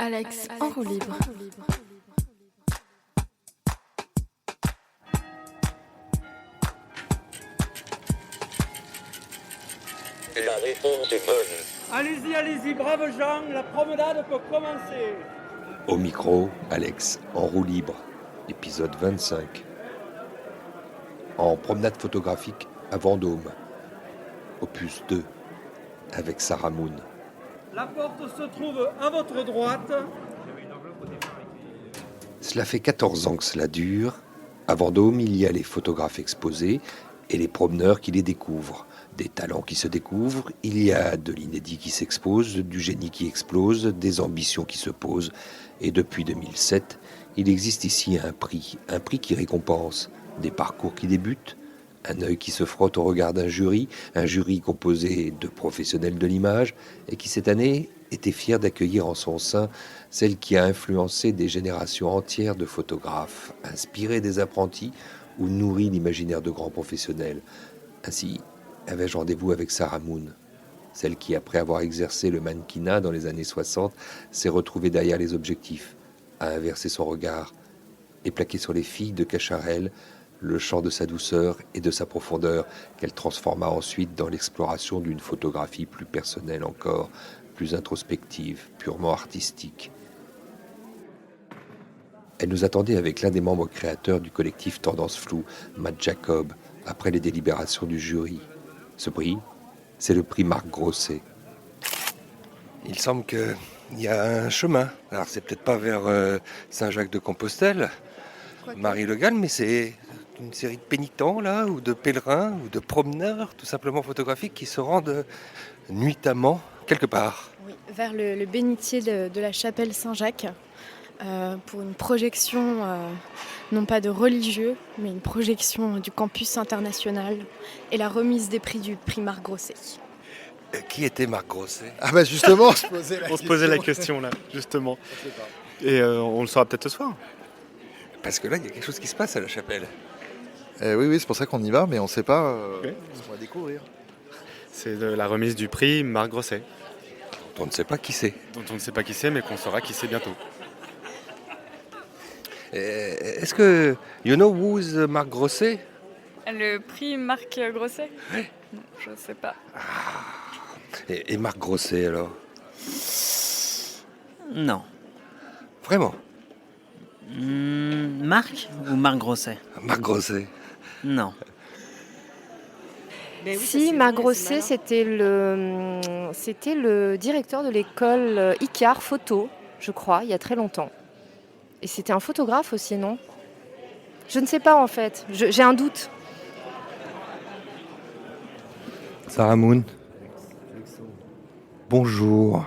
Alex en roue libre. La réponse est bonne. Allez-y, braves gens, la promenade peut commencer. Au micro, Alex en roue libre, épisode 25. En promenade photographique à Vendôme, opus 2, avec Sarah Moon. La porte se trouve à votre droite. Cela fait 14 ans que cela dure. À Vendôme, il y a les photographes exposés et les promeneurs qui les découvrent. Des talents qui se découvrent, il y a de l'inédit qui s'expose, du génie qui explose, des ambitions qui se posent. Et depuis 2007, il existe ici un prix qui récompense des parcours qui débutent, un œil qui se frotte au regard d'un jury, un jury composé de professionnels de l'image, et qui cette année était fier d'accueillir en son sein celle qui a influencé des générations entières de photographes, inspiré des apprentis ou nourri l'imaginaire de grands professionnels. Ainsi, avais-je rendez-vous avec Sarah Moon, celle qui, après avoir exercé le mannequinat dans les années 60, s'est retrouvée derrière les objectifs, a inversé son regard et plaqué sur les filles de Cacharel le champ de sa douceur et de sa profondeur, qu'elle transforma ensuite dans l'exploration d'une photographie plus personnelle encore, plus introspective, purement artistique. Elle nous attendait avec l'un des membres créateurs du collectif Tendance Floue, Matt Jacob, après les délibérations du jury. Ce prix, c'est le prix Marc Grosset. Il semble qu'il y a un chemin. Alors, c'est peut-être pas vers Saint-Jacques-de-Compostelle, Marie-Le Gall, mais c'est une série de pénitents, là, ou de pèlerins, ou de promeneurs, tout simplement photographiques, qui se rendent nuitamment quelque part. Oui, vers le bénitier de la chapelle Saint-Jacques, pour une projection, non pas de religieux, mais une projection du campus international et la remise des prix du prix Marc Grosset. Qui était Marc Grosset ? Ah bah justement, on se posait la question là, justement. Et on le saura peut-être ce soir. Parce que là, il y a quelque chose qui se passe à la chapelle. Oui, c'est pour ça qu'on y va, mais on ne sait pas ce qu'on va découvrir. C'est de la remise du prix Marc Grosset. Dont on ne sait pas qui c'est. Dont on ne sait pas qui c'est, mais qu'on saura qui c'est bientôt. Est-ce que you know who's Marc Grosset? Le prix Marc Grosset? Oui. Non, je ne sais pas. Et Marc Grosset alors? Non. Vraiment? Marc ou Marc Grosset? Marc Grosset. Non. Si, Marc Grosset, c'était le directeur de l'école Icare Photo, je crois, il y a très longtemps. Et c'était un photographe aussi, non? Je ne sais pas en fait, j'ai un doute. Sarah Moon. Bonjour.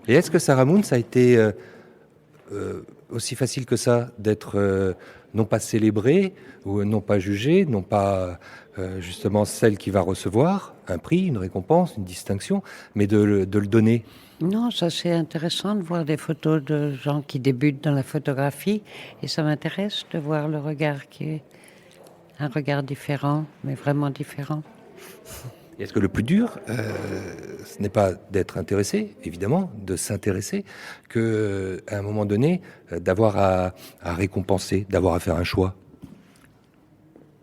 Et est-ce que Sarah Moon, ça a été aussi facile que ça d'être non pas célébrée, ou non pas jugée, non pas justement celle qui va recevoir un prix, une récompense, une distinction, mais de le donner? Non, ça c'est intéressant de voir des photos de gens qui débutent dans la photographie et ça m'intéresse de voir le regard qui est un regard différent, mais vraiment différent. Est-ce que le plus dur, ce n'est pas d'être intéressé, évidemment, de s'intéresser, qu'à un moment donné, d'avoir à récompenser, d'avoir à faire un choix?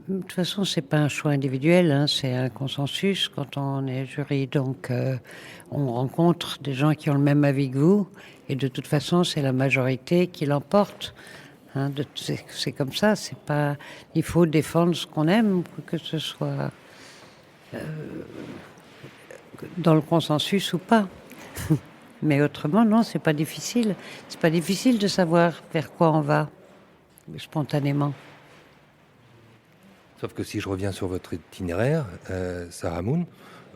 De toute façon, c'est pas un choix individuel, hein, c'est un consensus quand on est jury. Donc, on rencontre des gens qui ont le même avis que vous, et de toute façon, c'est la majorité qui l'emporte. Hein, c'est comme ça. C'est pas. Il faut défendre ce qu'on aime, que ce soit dans le consensus ou pas. Mais autrement, non, c'est pas difficile. C'est pas difficile de savoir vers quoi on va, spontanément. Sauf que si je reviens sur votre itinéraire, Sarah Moon,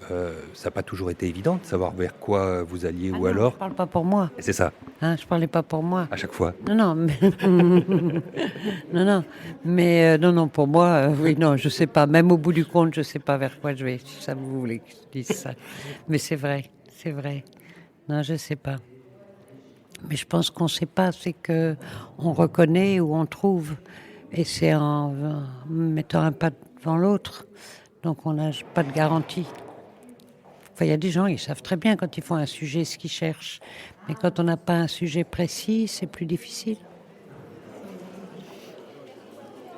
ça n'a pas toujours été évident de savoir vers quoi vous alliez, ou non, alors... Je parle pas pour moi. Et c'est ça. Hein, je parlais pas pour moi. À chaque fois. Non, mais... non, pour moi, oui, non, je sais pas. Même au bout du compte, je sais pas vers quoi je vais, si ça vous voulez que je dise ça. Mais c'est vrai. Non, je sais pas. Mais je pense qu'on sait pas, c'est que on reconnaît ou on trouve. Et c'est en mettant un pas devant l'autre. Donc on n'a pas de garantie. Enfin, il y a des gens, ils savent très bien quand ils font un sujet ce qu'ils cherchent. Mais quand on n'a pas un sujet précis, c'est plus difficile.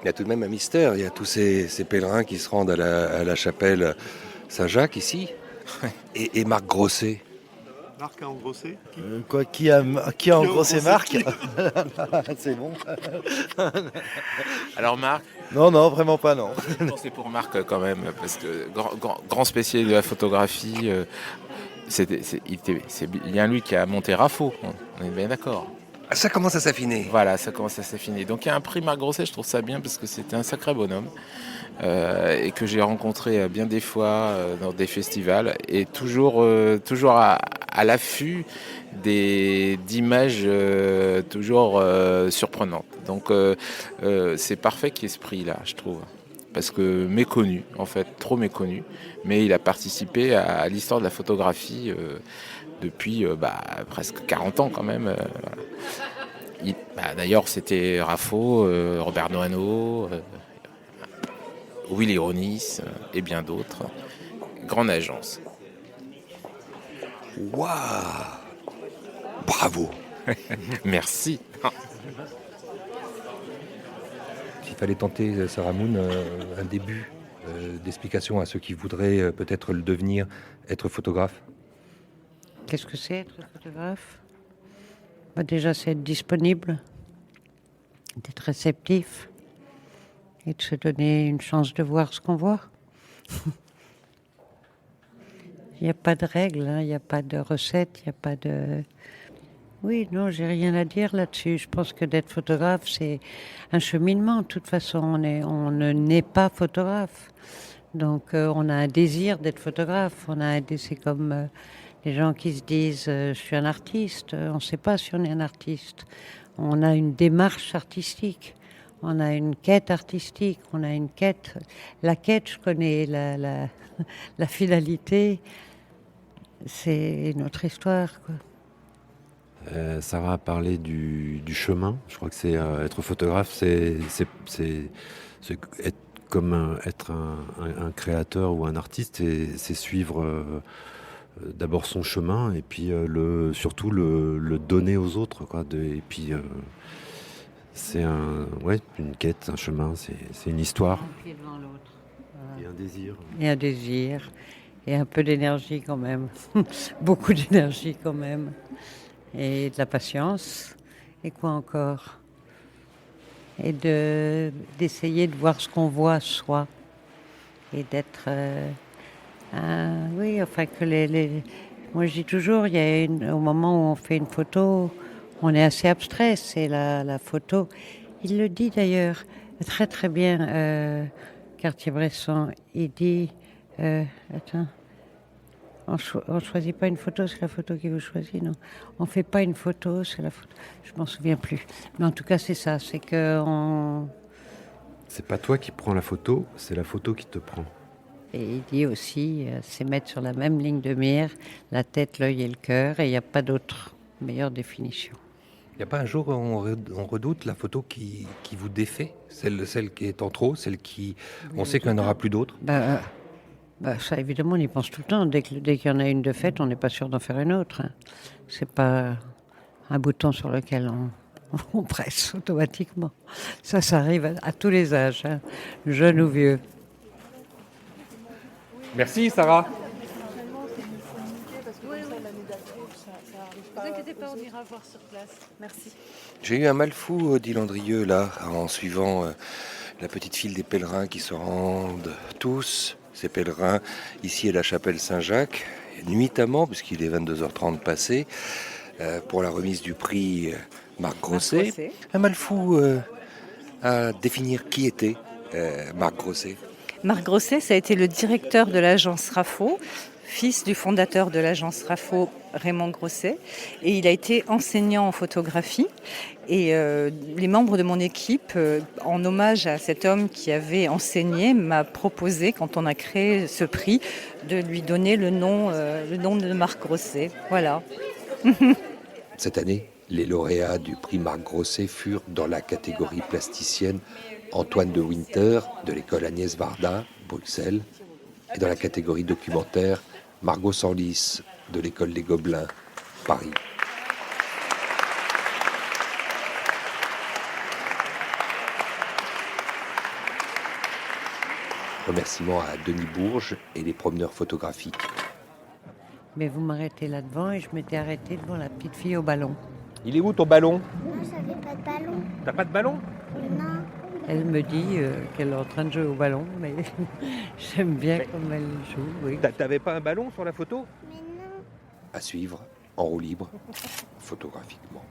Il y a tout de même un mystère. Il y a tous ces pèlerins qui se rendent à la chapelle Saint-Jacques ici. Et Marc Grosset. Marc a engrossé. Qui a engrossé Marc? C'est bon. Alors Marc, Non, vraiment pas, non. c'est pour Marc quand même, parce que grand spécialiste de la photographie, c'est bien lui qui a monté Rafo, on est bien d'accord. Ça commence à s'affiner. Voilà, ça commence à s'affiner. Donc il y a un prix Marc Grosset, je trouve ça bien parce que c'était un sacré bonhomme et que j'ai rencontré bien des fois dans des festivals et toujours à l'affût d'images toujours surprenantes. Donc c'est parfait qu'il y ait ce prix-là, je trouve. Parce que méconnu, en fait, trop méconnu. Mais il a participé à l'histoire de la photographie depuis presque 40 ans quand même. D'ailleurs, c'était Rafo, Robert Noano, Willy Ronis et bien d'autres. Grande agence. Waouh! Bravo! Merci. S'il fallait tenter, Sarah Moon, un début d'explication à ceux qui voudraient peut-être le devenir, être photographe. Qu'est-ce que c'est être photographe? Déjà, c'est être disponible, d'être réceptif et de se donner une chance de voir ce qu'on voit. Il n'y a pas de règles, il n'y a pas de recettes, il n'y a pas de... Oui, non, j'ai rien à dire là-dessus. Je pense que d'être photographe, c'est un cheminement. De toute façon, on ne naît pas photographe. Donc, on a un désir d'être photographe. C'est comme les gens qui se disent je suis un artiste. On ne sait pas si on est un artiste. On a une démarche artistique. On a une quête artistique. On a une quête. La quête, je connais. La finalité, c'est notre histoire, quoi. Sarah a parlé du chemin. Je crois que c'est être photographe, c'est être comme être un créateur ou un artiste, c'est suivre d'abord son chemin et puis surtout le donner aux autres, quoi. Et puis c'est une quête, un chemin, c'est une histoire. Un pied devant l'autre. Et un désir. Et un désir. Et un peu d'énergie quand même. Beaucoup d'énergie quand même. Et de la patience. Et quoi encore? Et d'essayer de voir ce qu'on voit soi. Et d'être... Moi je dis toujours, il y a au moment où on fait une photo, on est assez abstrait. C'est la photo. Il le dit d'ailleurs très très bien, Cartier-Bresson. Il dit... On choisit pas une photo, c'est la photo qui vous choisit, non. On fait pas une photo, c'est la photo. Je m'en souviens plus. Mais en tout cas, c'est ça, c'est que C'est pas toi qui prends la photo, c'est la photo qui te prend. Et il dit aussi, c'est mettre sur la même ligne de mire la tête, l'œil et le cœur, et il n'y a pas d'autre meilleure définition. Il n'y a pas un jour où on redoute la photo qui vous défait, celle qui est en trop, celle qui... On sait qu'il n'y en aura plus d'autres. Ça, évidemment, on y pense tout le temps. Dès qu'il y en a une de faite, on n'est pas sûr d'en faire une autre. Hein. C'est pas un bouton sur lequel on presse automatiquement. Ça arrive à tous les âges, hein, jeunes ou vieux. Merci Sarah. Ne vous inquiétez pas, on ira voir sur place. Merci. J'ai eu un mal fou, dit Landrieux, là, en suivant la petite file des pèlerins qui se rendent tous, ces pèlerins, ici à la chapelle Saint-Jacques, nuitamment, puisqu'il est 22h30 passé, pour la remise du prix Marc Grosset. Un mal fou à définir qui était Marc Grosset. Marc Grosset, ça a été le directeur de l'agence Rafo, fils du fondateur de l'agence Rafo, Raymond Grosset, et il a été enseignant en photographie. Et les membres de mon équipe, en hommage à cet homme qui avait enseigné, m'a proposé, quand on a créé ce prix, de lui donner le nom de Marc Grosset. Voilà. Cette année, les lauréats du prix Marc Grosset furent dans la catégorie plasticienne Antoine de Winter de l'école Agnès Varda, Bruxelles, et dans la catégorie documentaire Margot Sorlis, de l'école des Gobelins, Paris. Remerciements à Denis Bourges et les promeneurs photographiques. Mais vous m'arrêtez là devant et je m'étais arrêtée devant la petite fille au ballon. Il est où ton ballon? Moi, j'avais pas de ballon. T'as pas de ballon? Non. Elle me dit qu'elle est en train de jouer au ballon, mais j'aime bien comme elle joue. Oui. T'avais pas un ballon sur la photo? Mais non. À suivre, en roue libre, photographiquement.